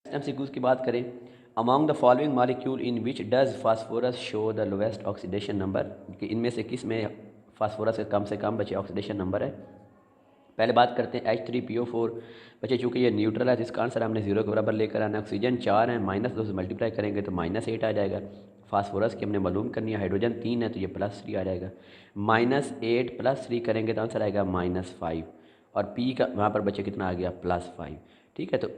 MCQs की बात करें, among the following molecule in which does phosphorus show the lowest oxidation number, कि इनमें से किस में फास्फोरस का कम से कम बचे ऑक्सीडेशन नंबर है। पहले बात करते हैं H3PO4। बच्चे चूँकि ये न्यूट्रल है तो इसका आंसर हमने 0 के बराबर लेकर आना। ऑक्सीजन 4 है, -2 से मल्टीप्लाई करेंगे तो -8 आ जाएगा। फास्फोरस की हमने मालूम करनी है, हाइड्रोजन 3 है तो ये +3 आ जाएगा। -8 + 3 करेंगे तो आंसर आएगा -5, और पी का वहाँ पर बच्चे कितना आ गया, +5। ठीक है, तो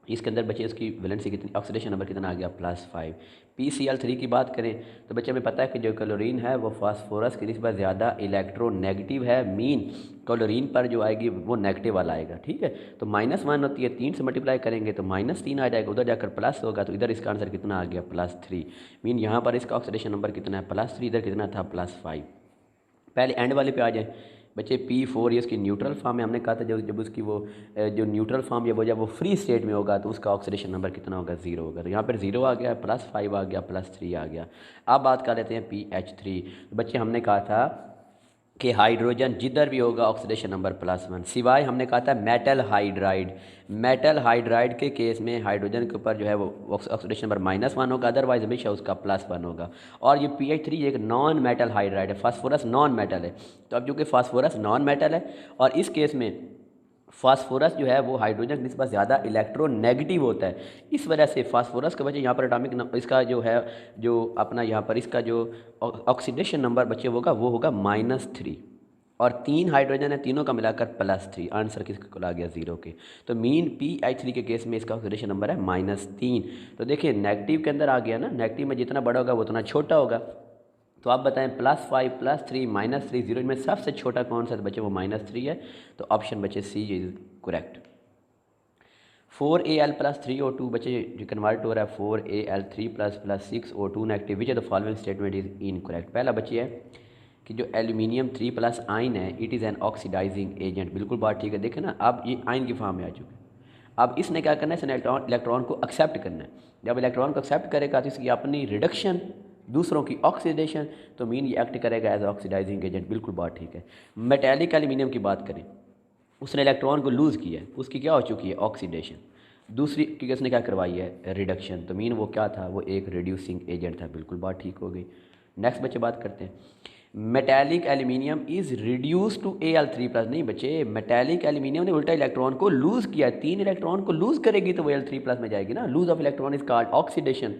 इसके अंदर बच्चे इसकी वैलेंसी कितनी, ऑक्सीडेशन नंबर कितना आ गया, +5। PCl3 की बात करें तो बच्चे हमें पता है कि जो क्लोरीन है वो फास्फोरस की निस्बत ज़्यादा इलेक्ट्रोनेगेटिव है। मीन क्लोरीन पर जो आएगी वो नेगेटिव वाला आएगा। ठीक है, तो -1 होती है, 3 से मल्टीप्लाई करेंगे तो -3 आ जाएगा, उधर जाकर प्लस होगा तो इधर इसका आंसर कितना आ गया, +3। मीन यहाँ पर इसका ऑक्सीडेशन नंबर कितना है, +3, इधर कितना था, +5। पहले एंड वाले पे आ जाए बच्चे। P4 ये उसकी न्यूट्रल फॉर्म है, हमने कहा था जब उसकी वो जो न्यूट्रल फॉर्म या वो जब वो फ्री स्टेट में होगा तो उसका ऑक्सीडेशन नंबर कितना होगा, 0 होगा। तो यहाँ पर 0 आ गया, +5 आ गया, +3 आ गया। अब बात कर लेते हैं PH3। तो बच्चे हमने कहा था कि हाइड्रोजन जिधर भी होगा ऑक्सीडेशन नंबर +1, सिवाय हमने कहा था मेटल हाइड्राइड। मेटल हाइड्राइड के केस में हाइड्रोजन के ऊपर जो है वो ऑक्सीडेशन नंबर -1 होगा, अदरवाइज हमेशा उसका +1 होगा। और ये PH3 एक नॉन मेटल हाइड्राइड है, फास्फोरस नॉन मेटल है। तो अब चूँकि फास्फोरस नॉन मेटल है और इस केस में फास्फोरस जो है वो हाइड्रोजन की निस्बत ज़्यादा इलेक्ट्रोनेगेटिव होता है, इस वजह से फास्फोरस के बच्चे यहाँ पर एटॉमिक इसका जो है जो अपना यहाँ पर इसका जो ऑक्सीडेशन नंबर बच्चे होगा वो होगा -3, और 3 हाइड्रोजन है, तीनों का मिलाकर +3। आंसर किसका आ गया, 0 के। तो मीन PH3 के केस में इसका ऑक्सीडेशन नंबर है -3। तो देखिए नेगेटिव के अंदर आ गया ना, नेगेटिव में जितना बड़ा होगा वो उतना छोटा होगा। तो आप बताएं +5 +3 -3 0, इनमें सबसे छोटा कौन सा है, तो बच्चे वो -3 है। तो ऑप्शन बच्चे C is correct. 4Al + 3O2 बच्चे जो कन्वर्ट हो रहा है 4Al3 + 6O2 negative, which of the following statement is incorrect. पहला बच्चे है कि जो एल्यूमिनियम 3+ आयन है it is an oxidising agent, बिल्कुल बात ठीक है। देखें ना, अब ये आयन की फॉर्म में आ चुके हैं। अब इसने क्या करना है, इसने इलेक्ट्रॉन को एक्सेप्ट करना है। जब इलेक्ट्रॉन को एक्सेप्ट करेगा तो इसकी अपनी रिडक्शन, दूसरों की ऑक्सीडेशन, तो मीन ये एक्ट करेगा एज ऑक्सीडाइजिंग एजेंट, बिल्कुल बात ठीक है। मेटेलिक एल्यूमिनियम की बात करें, उसने इलेक्ट्रॉन को लूज़ किया है, उसकी क्या हो चुकी है, ऑक्सीडेशन। दूसरी की उसने क्या करवाई है, रिडक्शन, तो मीन वो क्या था, वो एक रिड्यूसिंग एजेंट था, बिल्कुल बात ठीक हो गई। नेक्स्ट बच्चे बात करते हैं, metallic aluminium is reduce to Al3+। नहीं बच्चे, मेटेलिक एल्यूमिनियम ने उल्टा इलेक्ट्रॉन को लूज़ किया, 3 इलेक्ट्रॉन को लूज़ करेगी तो वो Al3+ में जाएगी ना। Lose of electron is called oxidation.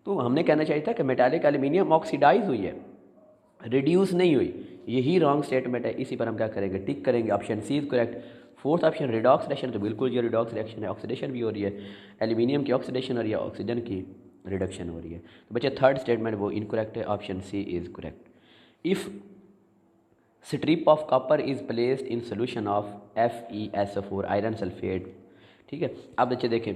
तो हमने कहना चाहिए था कि मेटेलिक एल्यूमिनियम ऑक्सीडाइज हुई है, रिड्यूस नहीं हुई। यही रॉन्ग स्टेटमेंट है, इसी पर हम क्या करेंगे, टिक करेंगे, option C is correct. Fourth option redox reaction, तो बिल्कुल ये रिडॉक्स रिएक्शन है, ऑक्सीडेशन भी हो रही है, एल्यूमिनियम की ऑक्सीडेशन हो रही है, ऑक्सीजन की रिडक्शन हो रही है। तो बच्चे थर्ड स्टेटमेंट वो इनकरेक्ट है, option C is correct. If strip of copper is placed in solution of FeSO4 iron sulphate. ठीक है, अब बच्चे देखें,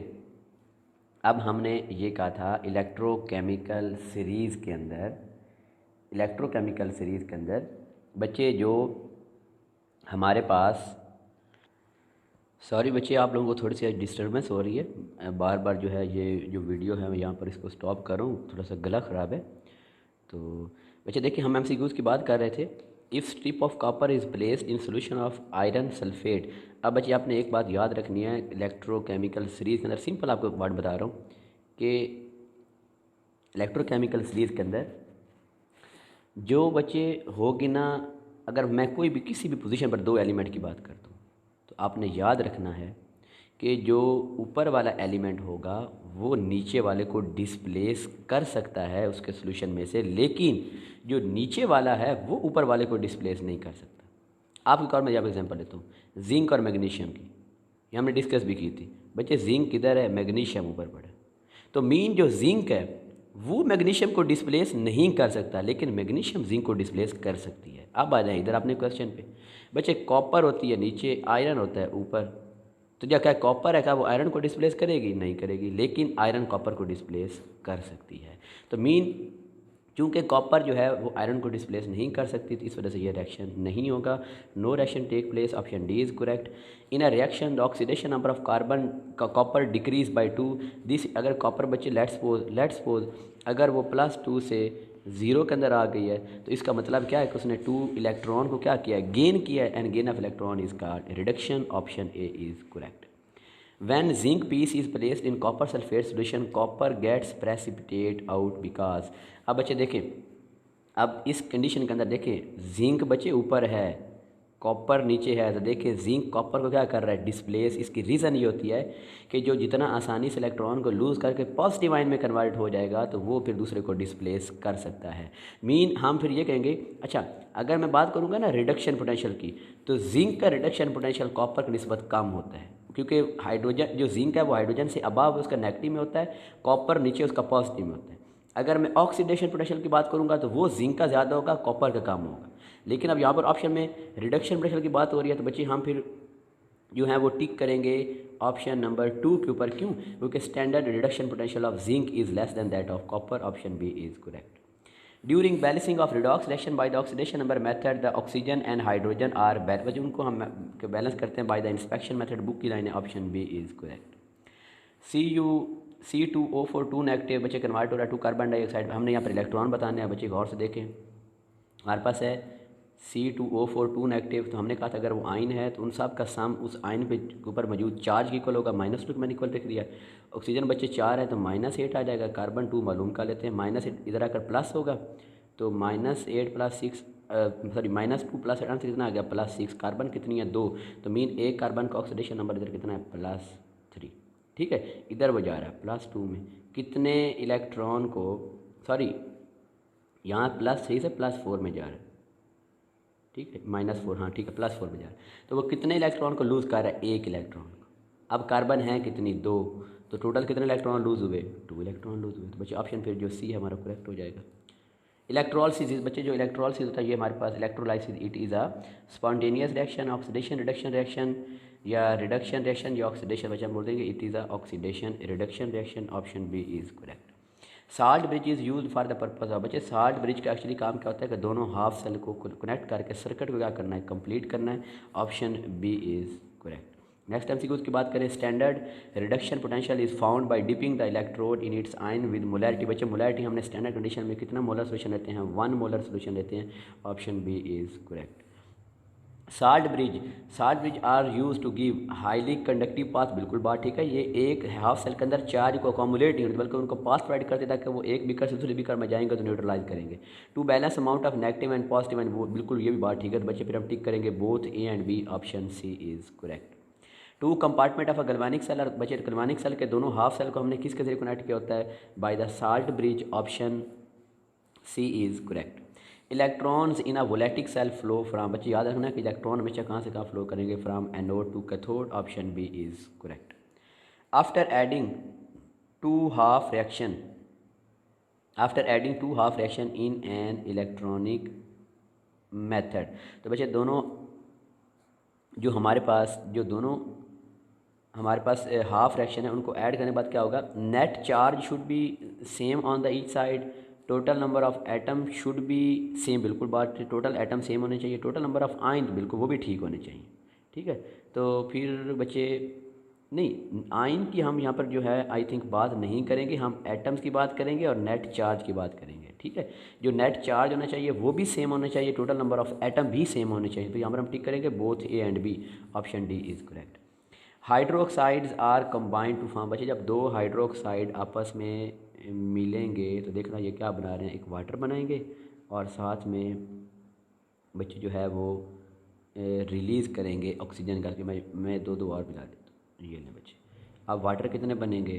अब हमने ये कहा था इलेक्ट्रोकेमिकल सीरीज़ के अंदर, इलेक्ट्रोकेमिकल सीरीज़ के अंदर बच्चे जो हमारे पास, सॉरी बच्चे आप लोगों को थोड़ी सी डिस्टर्बेंस हो रही है, बार बार जो है ये जो वीडियो है मैं यहाँ पर इसको स्टॉप करूँ, थोड़ा सा गला ख़राब है। तो बच्चे देखिए, हम MCQs की बात कर रहे थे। If strip of copper is placed in solution of iron sulphate. अब बच्चे आपने एक बात याद रखनी है, इलेक्ट्रोकेमिकल सीरीज़ के अंदर सिंपल आपको एक वर्ड बता रहा हूँ कि इलेक्ट्रोकेमिकल सीरीज़ के अंदर जो बच्चे होगी ना, अगर मैं कोई भी किसी भी पोजीशन पर 2 एलिमेंट की बात करता हूँ तो आपने याद रखना है कि जो ऊपर वाला एलिमेंट होगा वो नीचे वाले को डिस्प्लेस कर सकता है उसके सोल्यूशन में से, लेकिन जो नीचे वाला है वो ऊपर वाले को डिस्प्लेस नहीं कर सकता। आपके और मैं यहाँ पर एग्जांपल लेता हूँ जिंक और मैग्नीशियम की, ये हमने डिस्कस भी की थी। बच्चे जिंक किधर है, मैग्नीशियम ऊपर पड़ा, तो मीन जो जिंक है वो मैग्नीशियम को डिस्प्लेस नहीं कर सकता, लेकिन मैग्नीशियम जिंक को डिस्प्लेस कर सकती है। अब आ जाए इधर अपने क्वेश्चन पे। बच्चे कॉपर होती है नीचे, आयरन होता है ऊपर, तो क्या क्या कॉपर है, क्या वो आयरन को डिस्प्लेस करेगी, नहीं करेगी, लेकिन आयरन कॉपर को डिस्प्लेस कर सकती है। तो मीन चूँकि कॉपर जो है वो आयरन को डिस्प्लेस नहीं कर सकती, तो इस वजह से ये रिएक्शन नहीं होगा। No reaction take place, option D is correct. In a reaction the oxidation number of carbon का कॉपर डिक्रीज बाय 2 दिस। अगर कॉपर बच्चे लेट्स सपोज अगर वो +2 से 0 के अंदर आ गई है तो इसका मतलब क्या है कि उसने 2 इलेक्ट्रॉन को क्या किया है, गेन किया है, and gain of electron is called reduction. Option A is correct. When zinc piece is placed in copper sulphate solution copper gets precipitate out because. अब बच्चे देखें, अब इस कंडीशन के अंदर देखें जिंक बच्चे ऊपर है, कॉपर नीचे है, तो देखें जिंक कॉपर को क्या कर रहा है, डिस्प्लेस। इसकी रीज़न ये होती है कि जो जितना आसानी से इलेक्ट्रॉन को लूज़ करके पॉजिटिव आयन में कन्वर्ट हो जाएगा तो वो फिर दूसरे को डिस्प्लेस कर सकता है। मीन हम फिर ये कहेंगे, अच्छा अगर मैं बात करूँगा ना रिडक्शन पोटेंशियल की, तो जिंक का रिडक्शन पोटेंशियल कॉपर की निस्बत कम होता है, क्योंकि हाइड्रोजन जो जिंक है वो हाइड्रोजन से अबाव उसका नेगेटिव में होता है, कॉपर नीचे उसका पॉजिटिव में होता है। अगर मैं ऑक्सीडेशन पोटेंशियल की बात करूंगा तो वो जिंक का ज़्यादा होगा, कॉपर का कम होगा। लेकिन अब यहाँ पर ऑप्शन में रिडक्शन पोटेंशियल की बात हो रही है, तो बच्चे हम फिर जो है वो टिक करेंगे ऑप्शन नंबर 2 के ऊपर। क्यों? क्योंकि standard reduction potential of zinc is less than that of copper. Option B is correct. During balancing of redox reaction by the oxidation number method the oxygen and hydrogen are balance. उनको हम balance करते हैं by the inspection method. Book की line है, option B is correct. C2O4 2 negative बच्चे convert हो रहा है 2 कार्बन डाइऑक्साइड। हमने यहाँ पर इलेक्ट्रॉन बताने हैं बच्चे, गौर से देखें। हमारे पास है C2O4 2 नेगेटिव, तो हमने कहा था अगर वो आयन है तो उन सब का सम उस आयन पे ऊपर मौजूद चार्ज की इक्वल होगा। -2 मैंने इक्वल लिख दिया। ऑक्सीजन बच्चे 4 है तो -8 आ जाएगा। कार्बन 2 मालूम कर लेते हैं, -8 इधर आकर प्लस होगा तो -8 + 6 सॉरी -2 + 8 से कितना आ गया +6। कार्बन कितनी है 2, तो मीन एक कार्बन का ऑक्सीडेशन नंबर इधर कितना है +3। ठीक है, इधर वो जा रहा है +2 में कितने इलेक्ट्रॉन को, सॉरी यहाँ +3 से +4 में जा रहा है। ठीक है, -4, हाँ ठीक है +4 में जा रहा है। तो वो कितने इलेक्ट्रॉन को लूज़ कर रहा है, एक इलेक्ट्रॉन को। अब कार्बन है कितनी 2, तो टोटल कितने इलेक्ट्रॉन लूज़ हुए, 2 इलेक्ट्रॉन लूज़ हुए। तो बच्चे ऑप्शन फिर जो सी है हमारा करेक्ट हो जाएगा। इलेक्ट्रोलिसिस बच्चे, जो इलेक्ट्रोलिसिस होता है ये हमारे पास electrolysis it is a spontaneous reaction, oxidation reduction reaction या रिडक्शन रिएक्शन या ऑक्सीडेशन। बच्चे हम बोल देंगे it is a oxidation reduction reaction. Option B is correct. Salt bridge is use for the purpose of. बच्चे साल्ट ब्रिज का actually काम क्या होता है कि दोनों हाफ सेल को कनेक्ट करके सर्किट को क्या करना है, कंप्लीट करना है। Option B is correct. Next MCQ की बात करें, standard reduction potential is found by dipping the electrode in its ion with molarity. बच्चे मोलैरिटी हमने स्टैंडर्ड कंडीशन में कितना मोलर सोल्यूशन लेते हैं, 1 मोलर सोल्यूशन लेते हैं। Option B is correct. Salt bridge are use to give highly conductive path. बिल्कुल बात ठीक है, ये एक हाफ सेल के अंदर चार्ज को अकोमोलेट नहीं होती बल्कि उनको पाथ प्रोवाइड करते ताकि वो एक बीकर से दूसरे बीकर में जाएंगे तो न्यूट्रलाइज करेंगे। To balance amount of negative and positive and वो बिल्कुल ये भी बात ठीक है। तो बच्चे फिर हम टिक करेंगे both A and B. Option C is correct. 2 compartment of a galvanic cell. और बच्चे गैल्वेनिक सेल के दोनों हाफ सेल को हमने किसके जरिए कनेक्ट किया होता है, by the salt bridge. Option C is correct. Electrons in a voltaic cell flow from. बच्चे याद रखना कि इलेक्ट्रॉन हमेशा कहाँ से कहाँ फ्लो करेंगे, from anode to cathode. Option B is correct. After adding to half reaction in an electronic method. तो बच्चे दोनों जो हमारे पास हाफ रिएक्शन है उनको ऐड करने के बाद क्या होगा, net charge should be same on the each side, total number of atom should be same. बिल्कुल बात, टोटल एटम सेम होने चाहिए, टोटल नंबर ऑफ आयन बिल्कुल वो भी ठीक होने चाहिए। ठीक है, तो फिर बच्चे नहीं, आयन की हम यहाँ पर जो है आई थिंक बात नहीं करेंगे, हम एटम्स की बात करेंगे और नेट चार्ज की बात करेंगे। ठीक है, जो नेट चार्ज होना चाहिए वो भी सेम होना चाहिए, टोटल नंबर ऑफ एटम भी सेम होने चाहिए। तो यहाँ पर हम टिक करेंगे both A and B. Option D is correct. Hydroxides are combined to form. बच्चे जब 2 हाइड्रोक्साइड आपस में मिलेंगे तो देखना ये क्या बना रहे हैं, एक वाटर बनाएंगे और साथ में बच्चे जो है वो रिलीज़ करेंगे ऑक्सीजन करके। मैं 2 और मिला देता हूँ, ये लें बच्चे। अब वाटर कितने बनेंगे,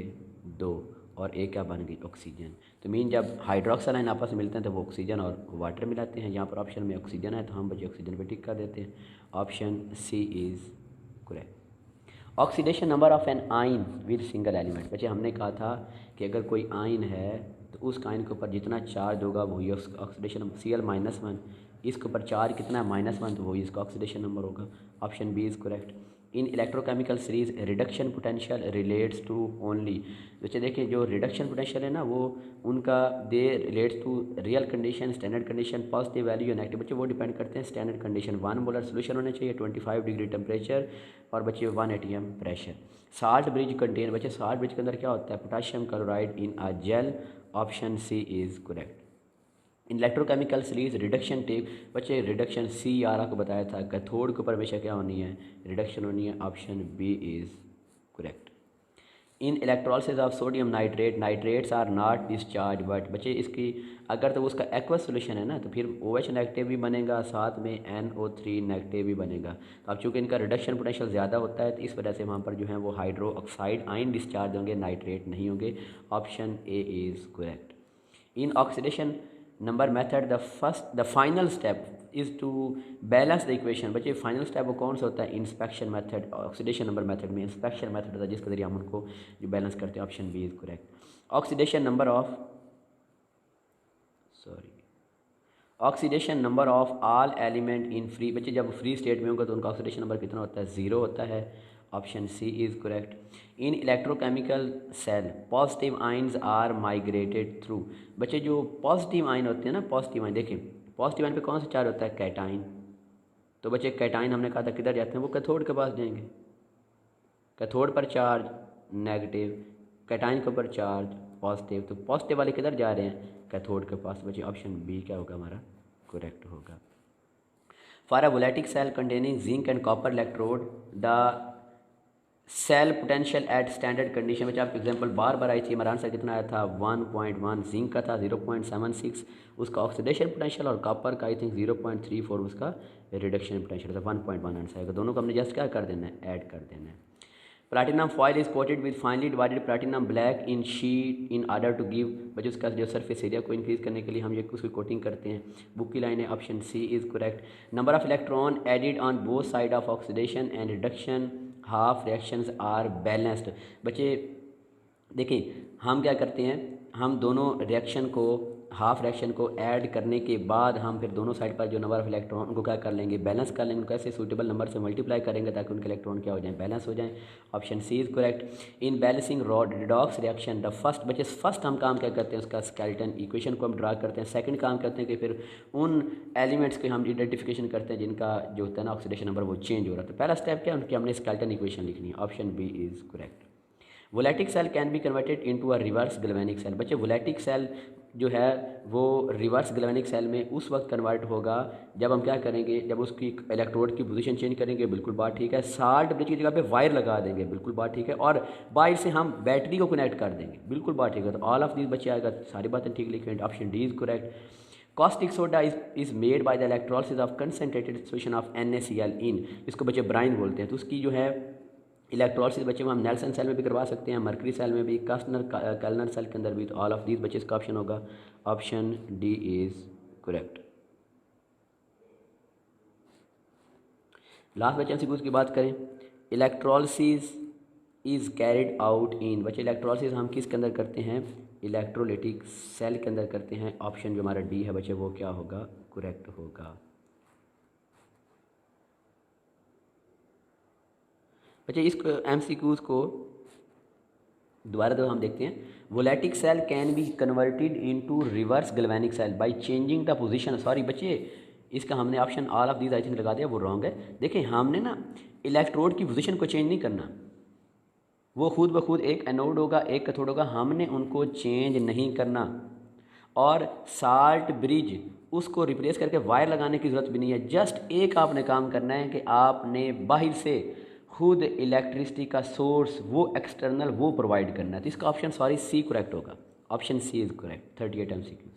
2, और एक क्या बन गई, ऑक्सीजन। तो मीन जब हाइड्रोक्साइड आयन आपस में मिलते हैं तो वो ऑक्सीजन और वाटर मिलाते हैं। यहाँ पर ऑप्शन में ऑक्सीजन है तो हम बच्चे ऑक्सीजन पे टिक कर देते हैं। Option C is correct. Oxidation number of an ion with single element. बच्चे हमने कहा था कि अगर कोई आइन है तो उस आइन के ऊपर जितना चार्ज होगा वही ऑक्सीडेशन, Cl-1, इसके ऊपर चार्ज कितना है -1 तो वही इसका ऑक्सीडेशन नंबर होगा। Option B is correct. In electrochemical series reduction potential relates to only. बच्चे देखिए जो रिडक्शन पोटेंशियल है ना वो उनका they relates to real condition, standard condition, positive value या नेगेटिव। बच्चे वो डिपेंड करते हैं स्टैंडर्ड कंडीशन। 1 मोलर सोल्यूशन होने चाहिए, 25 डिग्री टेम्परेचर और बच्चे 1 atm pressure. Salt bridge contain. बच्चे साल्ट ब्रिज के अंदर क्या होता है, potassium chloride in a gel. Option C is correct. Electrochemical series reduction take. बच्चे रिडक्शन सी यार आपको बताया था, कैथोड के ऊपर हमेशा क्या होनी है, रिडक्शन होनी है। Option B is correct. In electrolysis of sodium nitrate, nitrates are not discharge, but बच्चे इसकी अगर तो उसका एक्वस सोल्यूशन है ना तो फिर OH नेगेटिव भी बनेगा, साथ में NO3 नेगेटिव भी बनेगा। तो अब चूँकि इनका रिडक्शन पोटेंशियल ज़्यादा होता है तो इस वजह से वहाँ पर जो है वो हाइड्रो ऑक्साइड आयन डिस्चार्ज होंगे, नाइट्रेट नहीं होंगे। Option A is correct. In oxidation number method the final step is to balance the equation. बच्चे फाइनल स्टेप वो कौन सा होता है? Inspection method. Oxidation number method में इंस्पेक्शन मेथड होता है जिसके जरिए हम उनको जो बैलेंस करते हैं। Option B is correct. Oxidation number of all element in free. बच्चे जब फ्री स्टेट में होंगे तो उनका ऑक्सीडेशन नंबर कितना होता है? 0 होता है। Option C is correct. In electrochemical cell positive ions are migrated through. बच्चे जो पॉजिटिव आइन होते हैं ना, पॉजिटिव आइन देखें, पॉजिटिव आइन पे कौन सा चार्ज होता है? कैटाइन। तो बच्चे कैटाइन हमने कहा था किधर जाते हैं? वो कैथोड के पास जाएंगे। कैथोड पर चार्ज नेगेटिव, कैटाइन के ऊपर चार्ज पॉजिटिव, तो पॉजिटिव वाले किधर जा रहे हैं? कैथोड के पास। बच्चे ऑप्शन बी क्या होगा हमारा? करेक्ट होगा। For a voltaic cell containing zinc and copper electrode the cell potential at standard condition. बच्चे आपकी एग्जांपल बार बार आई थी, हमारा आंसर कितना आया था? 1.1 जिंक का था, 0.76 उसका ऑक्सीडेशन पोटेंशियल, और कॉपर का आई थिंक 0.34 उसका रिडक्शन पोटेंशियल था। 1.1 आंसर आएगा। दोनों को हमने जस्ट क्या कर देना है? ऐड कर देना है। Platinum foil is coated with finely divided platinum black in sheet in order to give. बच्चे उसका जो सरफेस एरिया को इंक्रीज करने के लिए हम ये उसकी कोटिंग करते हैं। बुक की लाइन है। Option C is correct. Number of electron added on both side of oxidation and reduction half reactions are balanced. बच्चे देखिए हम क्या करते हैं, हम दोनों रिएक्शन को, हाफ रिएक्शन को ऐड करने के बाद हम फिर दोनों साइड पर जो नंबर ऑफ इलेक्ट्रॉन उनको क्या कर लेंगे? बैलेंस कर लेंगे। कैसे? सूटेबल नंबर से मल्टीप्लाई करेंगे ताकि उनके इलेक्ट्रॉन क्या हो जाए? बैलेंस हो जाएं। Option C is correct. In balancing rod redox reaction the first. बच्चे फर्स्ट हम काम क्या करते हैं? उसका स्केलेटन इक्वेशन को हम ड्रा करते हैं। सेकंड काम करते हैं कि फिर उन एलिमेंट्स के हम आइडेंटिफिकेशन करते हैं जिनका जो होता है ना ऑक्सीडेशन नंबर वो चेंज हो रहा है। तो पहला स्टेप क्या है? उनकी हमने स्केलेटन इक्वेशन लिखनी है। Option B is correct. Voltaic cell can be converted into a reverse galvanic cell. बच्चे वोलेटिक सेल जो है वो रिवर्स गैल्वेनिक सेल में उस वक्त कन्वर्ट होगा जब हम क्या करेंगे? जब उसकी इलेक्ट्रोड की पोजीशन चेंज करेंगे। बिल्कुल बात ठीक है। साल्ट ब्रिज की जगह पे वायर लगा देंगे। बिल्कुल बात ठीक है। और वायर से हम बैटरी को कनेक्ट कर देंगे। बिल्कुल बात ठीक है। तो ऑल ऑफ दीज बच्चे आएगा, सारी बातें ठीक लिखें। Option D is correct. Caustic soda is made by the electrolysis of concentrated solution of NaCl इन। इसको बच्चे ब्राइन बोलते हैं। तो उसकी जो है इलेक्ट्रोलिसिस बच्चे हम नेल्सन सेल में भी करवा सकते हैं, मर्करी सेल में भी, कैल्नर सेल के अंदर भी। तो ऑल ऑफ दीज बच्चे इसका ऑप्शन होगा। Option D is correct. Last बच्चे एमसीक्यूज की बात करें, electrolysis is carried out in. बच्चे इलेक्ट्रोलिसिस हम किसके अंदर करते हैं? इलेक्ट्रोलाइटिक सेल के अंदर करते हैं। ऑप्शन जो हमारा डी है बच्चे वो क्या होगा? करेक्ट होगा। बच्चे इस एमसीक्यूज को दोबारा हम देखते हैं। Voltaic cell can be converted into reverse galvanic cell by changing the position. Sorry बच्चे इसका हमने option all of these I think लगा दिया, वो रॉन्ग है। देखिए हमने ना इलेक्ट्रोड की पोजीशन को चेंज नहीं करना, वो खुद ब खुद एक एनोड होगा एक कैथोड होगा, हमने उनको चेंज नहीं करना। और साल्ट ब्रिज उसको रिप्लेस करके वायर लगाने की ज़रूरत भी नहीं है। जस्ट एक आपने काम करना है कि आपने बाहर से खुद इलेक्ट्रिसिटी का सोर्स वो एक्सटर्नल वो प्रोवाइड करना है। तो इसका ऑप्शन सॉरी सी करेक्ट होगा। Option C is correct. 38 MCQ।